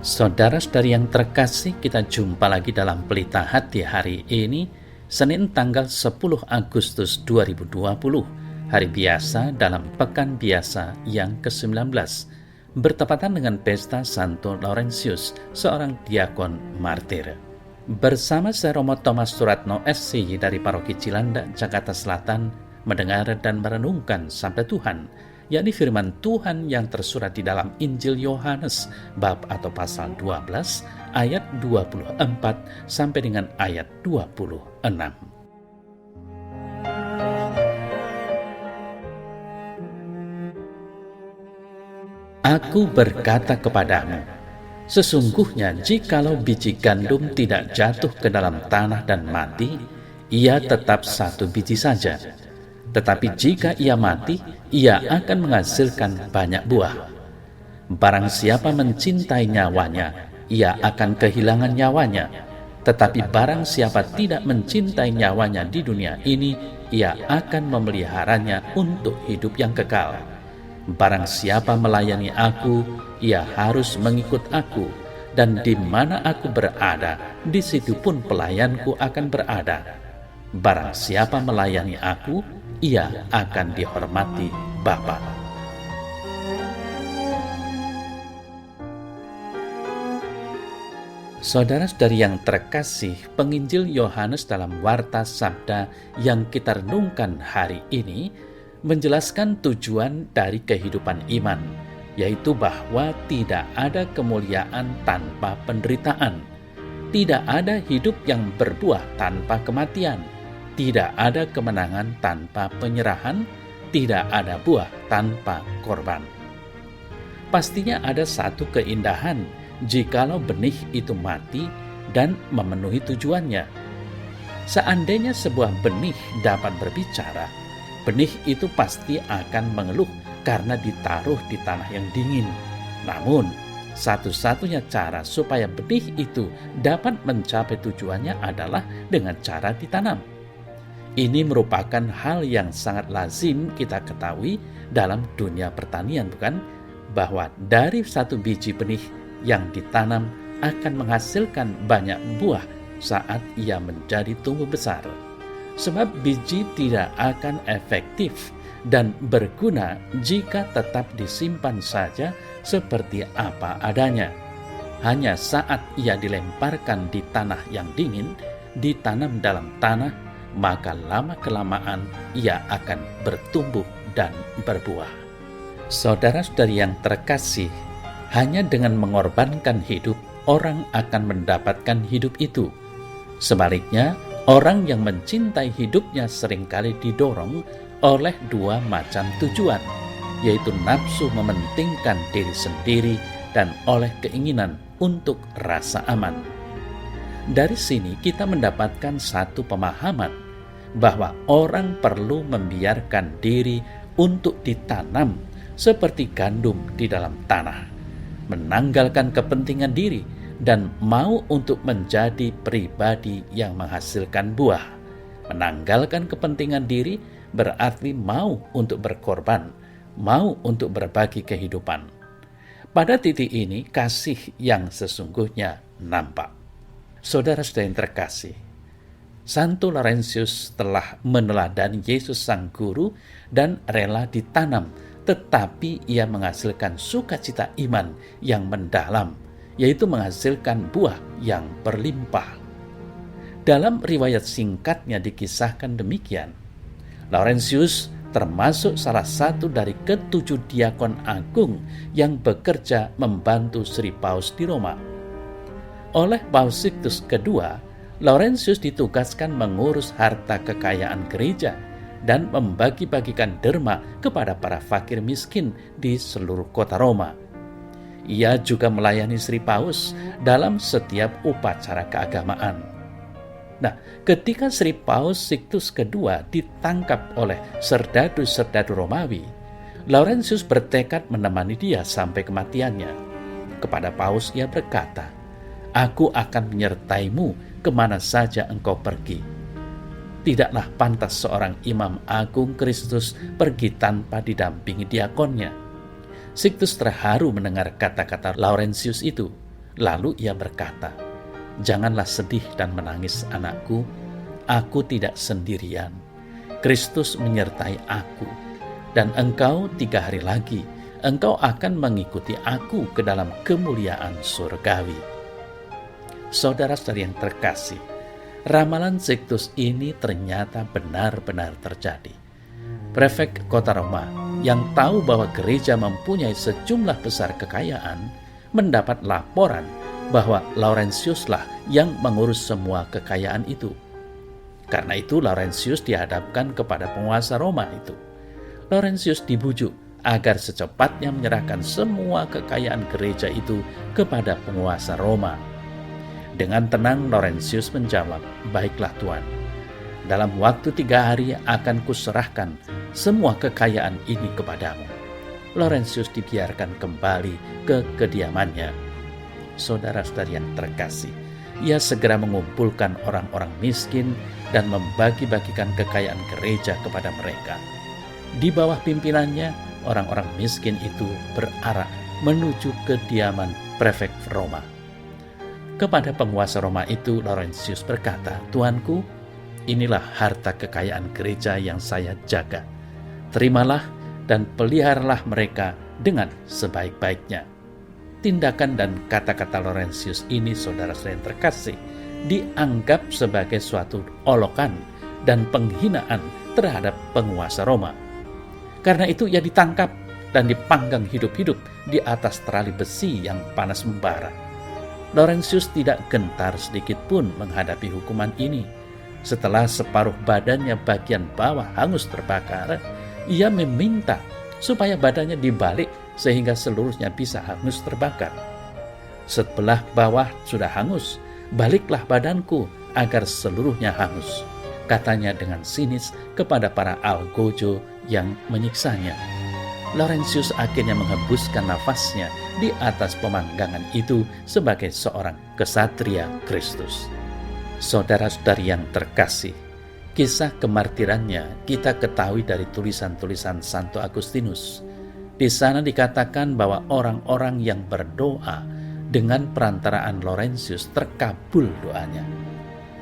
Saudara-saudari yang terkasih, kita jumpa lagi dalam Pelita Hati hari ini, Senin tanggal 10 Agustus 2020, hari biasa dalam Pekan Biasa yang ke-19, bertepatan dengan pesta Santo Laurentius, seorang diakon martir. Bersama saya Romo Thomas Suratno SC dari Paroki Cilanda, Jakarta Selatan, mendengar dan merenungkan Sabda Tuhan, yakni firman Tuhan yang tersurat di dalam Injil Yohanes bab atau pasal 12 ayat 24 sampai dengan ayat 26. Aku berkata kepadamu, sesungguhnya jikalau biji gandum tidak jatuh ke dalam tanah dan mati, ia tetap satu biji saja. Tetapi jika ia mati, ia akan menghasilkan banyak buah. Barang siapa mencintai nyawanya, ia akan kehilangan nyawanya. Tetapi barang siapa tidak mencintai nyawanya di dunia ini, ia akan memeliharanya untuk hidup yang kekal. Barang siapa melayani aku, ia harus mengikut aku. Dan di mana aku berada, di situ pun pelayanku akan berada. Barang siapa melayani aku, ia akan dihormati Bapa. Saudara-saudari yang terkasih, penginjil Yohanes dalam warta sabda yang kita renungkan hari ini menjelaskan tujuan dari kehidupan iman, yaitu bahwa tidak ada kemuliaan tanpa penderitaan, tidak ada hidup yang berbuah tanpa kematian, tidak ada kemenangan tanpa penyerahan, tidak ada buah tanpa korban. Pastinya ada satu keindahan jikalau benih itu mati dan memenuhi tujuannya. Seandainya sebuah benih dapat berbicara, benih itu pasti akan mengeluh karena ditaruh di tanah yang dingin. Namun, satu-satunya cara supaya benih itu dapat mencapai tujuannya adalah dengan cara ditanam. Ini merupakan hal yang sangat lazim kita ketahui dalam dunia pertanian, bukan? Bahwa dari satu biji benih yang ditanam akan menghasilkan banyak buah saat ia menjadi tumbuh besar. Sebab biji tidak akan efektif dan berguna jika tetap disimpan saja seperti apa adanya. Hanya saat ia dilemparkan di tanah yang dingin, ditanam dalam tanah, maka lama-kelamaan ia akan bertumbuh dan berbuah. Saudara-saudari yang terkasih, hanya dengan mengorbankan hidup, orang akan mendapatkan hidup itu. Sebaliknya, orang yang mencintai hidupnya seringkali didorong oleh dua macam tujuan, yaitu nafsu mementingkan diri sendiri dan oleh keinginan untuk rasa aman. Dari sini kita mendapatkan satu pemahaman bahwa orang perlu membiarkan diri untuk ditanam seperti gandum di dalam tanah, menanggalkan kepentingan diri dan mau untuk menjadi pribadi yang menghasilkan buah. Menanggalkan kepentingan diri berarti mau untuk berkorban, mau untuk berbagi kehidupan. Pada titik ini kasih yang sesungguhnya nampak. Saudara-saudari yang terkasih, Santo Laurentius telah meneladani Yesus Sang Guru dan rela ditanam, tetapi ia menghasilkan sukacita iman yang mendalam, yaitu menghasilkan buah yang berlimpah. Dalam riwayat singkatnya dikisahkan demikian, Laurentius termasuk salah satu dari ketujuh diakon agung yang bekerja membantu Sri Paus di Roma. Oleh Paus Sixtus II, Laurentius ditugaskan mengurus harta kekayaan gereja dan membagi-bagikan derma kepada para fakir miskin di seluruh kota Roma. Ia juga melayani Sri Paus dalam setiap upacara keagamaan. Nah, ketika Sri Paus Sixtus II ditangkap oleh serdadu-serdadu Romawi, Laurentius bertekad menemani dia sampai kematiannya. Kepada Paus ia berkata, "Aku akan menyertaimu kemana saja engkau pergi." Tidaklah pantas seorang imam agung Kristus pergi tanpa didampingi diakonnya. Sixtus terharu mendengar kata-kata Laurentius itu. Lalu ia berkata, "Janganlah sedih dan menangis, anakku. Aku tidak sendirian. Kristus menyertai aku. Dan engkau 3 hari lagi, engkau akan mengikuti aku ke dalam kemuliaan surgawi." Saudara-saudari yang terkasih, ramalan Sixtus ini ternyata benar-benar terjadi. Prefek kota Roma yang tahu bahwa gereja mempunyai sejumlah besar kekayaan mendapat laporan bahwa Laurentiuslah yang mengurus semua kekayaan itu. Karena itu Laurentius dihadapkan kepada penguasa Roma itu. Laurentius dibujuk agar secepatnya menyerahkan semua kekayaan gereja itu kepada penguasa Roma. Dengan tenang Laurentius menjawab, "Baiklah Tuan, dalam waktu 3 hari akan kuserahkan semua kekayaan ini kepadamu." Laurentius dibiarkan kembali ke kediamannya. Saudara-saudari yang terkasih, ia segera mengumpulkan orang-orang miskin dan membagi-bagikan kekayaan gereja kepada mereka. Di bawah pimpinannya, orang-orang miskin itu berarah menuju kediaman prefek Roma. Kepada penguasa Roma itu, Laurentius berkata, "Tuanku, inilah harta kekayaan gereja yang saya jaga. Terimalah dan peliharalah mereka dengan sebaik-baiknya." Tindakan dan kata-kata Laurentius ini, saudara-saudara yang terkasih, dianggap sebagai suatu olokan dan penghinaan terhadap penguasa Roma. Karena itu ia ditangkap dan dipanggang hidup-hidup di atas terali besi yang panas membara. Laurentius tidak gentar sedikit pun menghadapi hukuman ini. Setelah separuh badannya bagian bawah hangus terbakar, ia meminta supaya badannya dibalik sehingga seluruhnya bisa hangus terbakar. "Sebelah bawah sudah hangus, baliklah badanku agar seluruhnya hangus," katanya dengan sinis kepada para algojo yang menyiksanya. Laurentius akhirnya menghembuskan nafasnya di atas pemanggangan itu sebagai seorang kesatria Kristus. Saudara-saudari yang terkasih, kisah kemartirannya kita ketahui dari tulisan-tulisan Santo Agustinus. Di sana dikatakan bahwa orang-orang yang berdoa dengan perantaraan Laurentius terkabul doanya.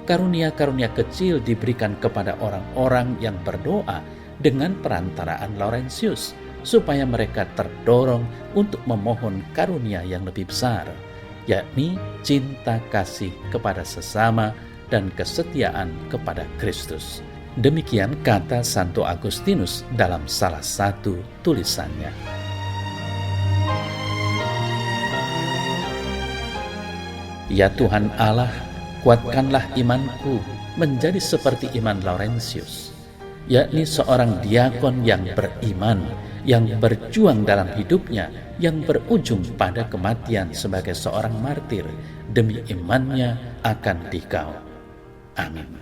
Karunia-karunia kecil diberikan kepada orang-orang yang berdoa dengan perantaraan Laurentius, supaya mereka terdorong untuk memohon karunia yang lebih besar, yakni cinta kasih kepada sesama dan kesetiaan kepada Kristus. Demikian kata Santo Agustinus dalam salah satu tulisannya. Ya Tuhan Allah, kuatkanlah imanku menjadi seperti iman Laurentius, yakni seorang diakon yang beriman, yang berjuang dalam hidupnya, yang berujung pada kematian sebagai seorang martir demi imannya akan Dikau. Amin.